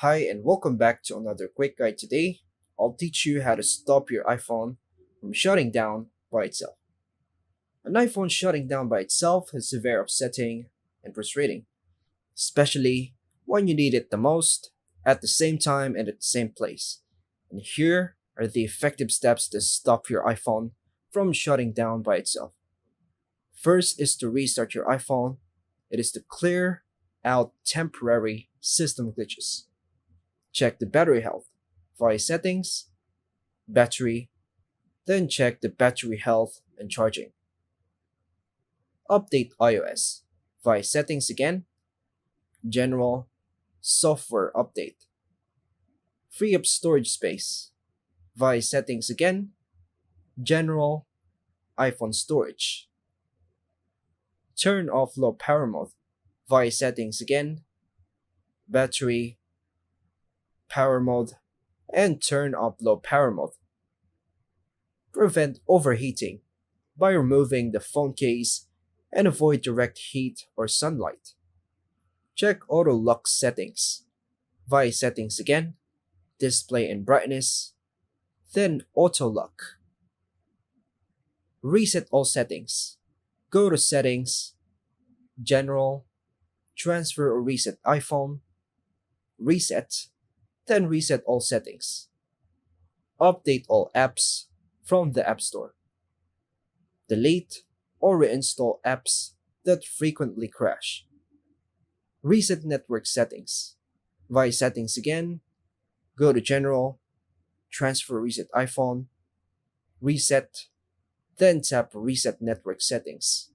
Hi, and welcome back to another quick guide. Today, I'll teach you how to stop your iPhone from shutting down by itself. An iPhone shutting down by itself is very upsetting and frustrating, especially when you need it the most, at the same time and at the same place. And here are the effective steps to stop your iPhone from shutting down by itself. First is to restart your iPhone. It is to clear out temporary system glitches. Check the battery health via settings, battery, then check the battery health and charging. Update iOS via settings again, general, software update. Free up storage space via settings again, general, iPhone storage. Turn off low power mode via settings again, battery, power mode, and turn off low power mode. Prevent overheating by removing the phone case and avoid direct heat or sunlight. Check auto lock settings via settings again, display and brightness, then auto lock. Reset all settings. Go to settings, general, transfer or reset iPhone, reset, then reset all settings. Update all apps from the App Store. Delete or reinstall apps that frequently crash. Reset network settings. Via settings again, go to general, transfer reset iPhone, reset, then tap reset network settings.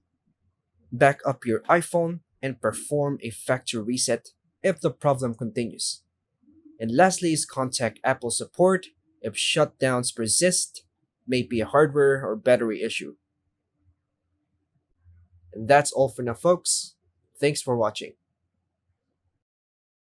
Back up your iPhone and perform a factory reset if the problem continues. And lastly is contact Apple support if shutdowns persist, may be a hardware or battery issue. And that's all for now, folks. Thanks for watching.